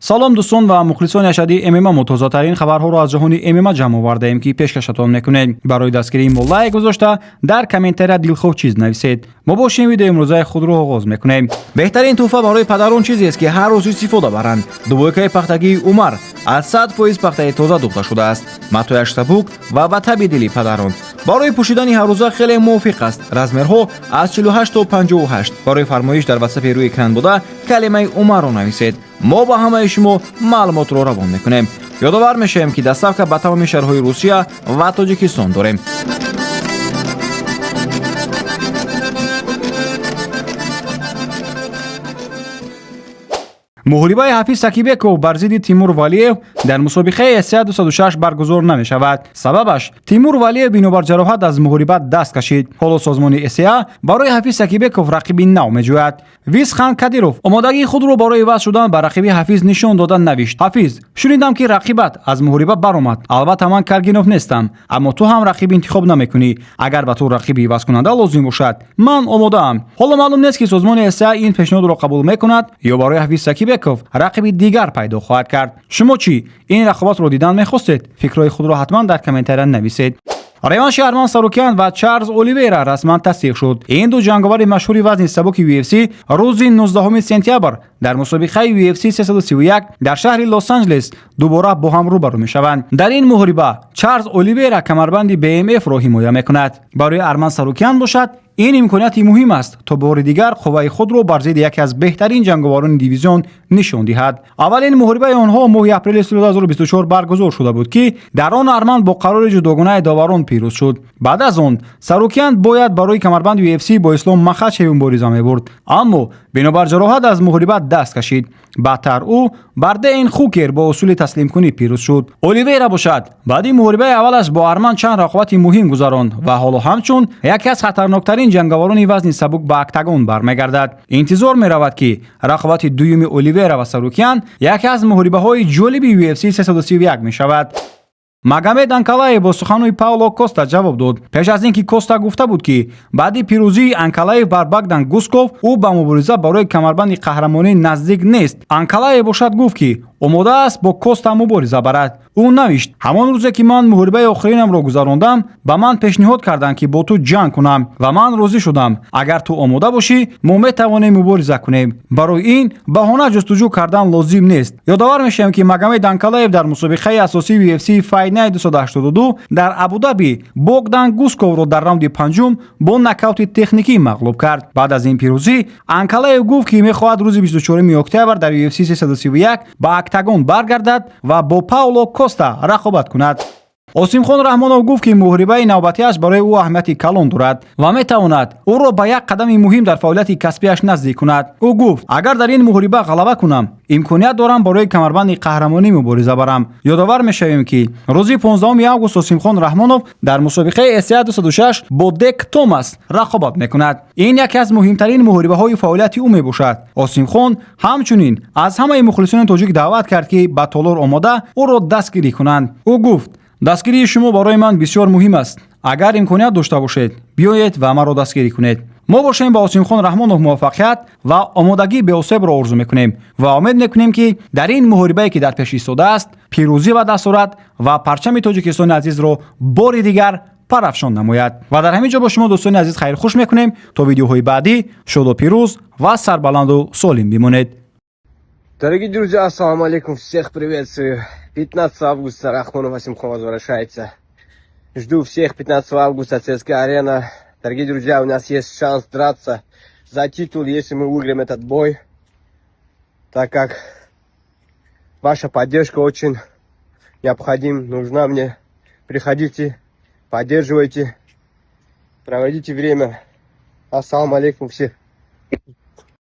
салом дӯстон ва мухлисони ашадии ММА мутозатарин хабарҳоро аз ҷаҳони ММА ҷамъ овардаем ки пешкашатон мекунем. Барои дастгирии мо лайк гузошта дар комментария дилхоҳ чиз нависед. мо бошем видеои имрӯзаи худро оғоз мекунем. беҳтарин туҳфа барои падарон чизест ки ҳар рӯз истифода баранд. Дубойкаи пахтагии Умар аз 100% пахтаи тоза духта шудааст. матояш сабук ва ба табдили падарон. барои пӯшидани ҳаррӯза хеле мувофиқ аст. размерҳо аз 48 то 58. барои фармоиш дар ватсапи рӯи экран буда калимаи Умарро нависед. мо ба ҳамаи шумо маълумотро равон мекунем. ёдовар мешавем ки доставка ба тамоми шаҳрҳои Русия ва Тоҷикистон дорем. муҳорибаи Хафиз Сакибеков бар зидди Тимур Валиев дар мусобиқаи ACA 206 баргузор намешавад. сабабаш Тимур Валиев бинобар ҷароҳат аз муҳориба даст кашид. ҳоло созмони ACA барои Хафиз Сакибеков рақиби нав меҷӯяд. Висхан Кадиров омодагии худро барои васт шудан ба рақиби Хафиз нишон дода навишт. Хафиз, шунидам ки рақибат аз муҳориба баромад. албатта ман Каргинов нестам, аммо ту ҳам рақиб интихоб намекунӣ. агар ба ту рақиби васткунанда лозим бошад, ман омодаам. ҳоло маълум нест ки созмони ACA ин пешниҳодро қабул мекунад ё барои Хафиз Сакибеков рақиби дигар пайдо хоҳад кард. шумо чӣ? ин рақобатро дидан мехостед? фикрҳои худро ҳатман дар комментария нависед. реванши Арман Сарукян ва Чарлз Оливейра расман тасдиқ шуд. ин ду ҷанговари машҳури вазни сабуки UFC рӯзи 19 сентябр дар мусобиқаи UFC 331 дар шаҳри Лос-Анҷелес дубора бо ҳам рӯбарӯ мешаванд. дар ин муҳориба Чарлз Оливейра камарбанди BMF-ро ҳимоя мекунад. барои Арман Сарукян бошад, ин имконияти муҳим аст то бори дигар қувваи худро бар зидди яке аз беҳтарин ҷанговарони дивизион нишон диҳад. аввалин муҳорибаи онҳо моҳи апрели соли 2024 баргузор шуда буд ки дар он Арман бо қарори ҷудогонаи даварон пирӯз шуд. баъд аз он Сарукян бояд барои камарбанди UFC бо Ислом Махачев мубориза мебурд, аммо бинобар ҷароҳат аз муҳориба даст кашид. баъдтар ӯ бар Дэйн Хукер бо усули таслимкунӣ пирӯз шуд. Оливейра бошад баъди муҳорибаи аввалаш бо Арман чанд рақобати муҳим гузаронд ва ҳоло ҳамчун яке аз хатарноктарин ҷанговарони вазни сабук ба октагон бармегардад. интизор меравад ки рақобати дуюми Оливейра ва Сарукян яке аз муҳорибаҳои ҷолиби UFC 331 мешавад. Магомед Анкалаев бо суханҳои Пауло Коста ҷавоб дод. пеш аз ин ки Коста гуфта буд ки баъди пирӯзии Анкалаев бар Богдан Гусков ӯ ба мубориза барои камарбанди қаҳрамонӣ наздик нест. Анкалаев бошад гуфт ки омода аст бо Коста мубориза барад. ӯ навишт: ҳамон рӯзе ки ман муҳорибаи охиринамро гузарондам, ба ман пешниҳод карданд ки бо ту ҷанг кунам ва ман розӣ шудам. агар ту омода бошӣ, мо метавонем мубориза кунем. барои ин баҳона ҷустуҷӯ кардан лозим нест. ёдовар мешавем ки Магомед Анкалаев дар мусобиқаи асосии UFC Fight Night 282 дар Абу-Даби Богдан Гусковро дар раунди панҷум бо нокаути техникӣ мағлуб кард. баъд аз ин пирӯзӣ Анкалаев гуфт ки мехоҳад рӯзи 24 октябр дар UFC 331 ба октагон баргардад ва бо Пауло Коста рақобат кунад. Осимхон Раҳмонов гуфт ки муҳорибаи навбатиаш барои ӯ аҳамияти калон дорад ва метавонад ӯро ба як қадами муҳим дар фаъолияти касбиаш наздик кунад. ӯ гуфт: агар дар ин муҳориба ғалаба кунам, имконият дорам барои камарбанди қаҳрамонӣ мубориза барам. ёдовар мешавем ки рӯзи 15 август Осимхон Раҳмонов дар мусобиқаи ACA 206 бо Дек Томас рақобат мекунад. ин яке аз муҳимтарин муҳорибаҳои фаъолияти ӯ мебошад. Осимхон ҳамчунин аз ҳамаи мухлисони тоҷик даъват кард ки ба толор омода ӯро дастгирӣ кунанд. ӯ гуфт: дастгирии шумо барои ман бисёр муҳим аст. агар имконият дошта бошед, биёед ва маро дастгирӣ кунед. мо бошем ба Осимхон Раҳмонов муваффақият ва омодагии беосебро орзу мекунем ва умед мекунем ки дар ин муҳорибае ки дар пеш истодааст, пирӯзӣ ба даст орад ва парчами Тоҷикистони азизро бори дигар парафшон намояд. ва дар ҳамин ҷо бо шумо дӯстони азиз хайрхуш мекунем то видеоҳои баъдӣ шоду пирӯз ва сарбаланду солим бимонед. Дорогие друзья, ассаламу алейкум, всех приветствую. 15 августа Рахмонов Осимхон возвращается. Жду всех 15 августа, ЦСКА арена. Дорогие друзья, у нас есть шанс драться за титул, если мы выиграем этот бой. Так как ваша поддержка очень необходима, нужна мне. Приходите, поддерживайте, проводите время. Ассаламу алейкум всех.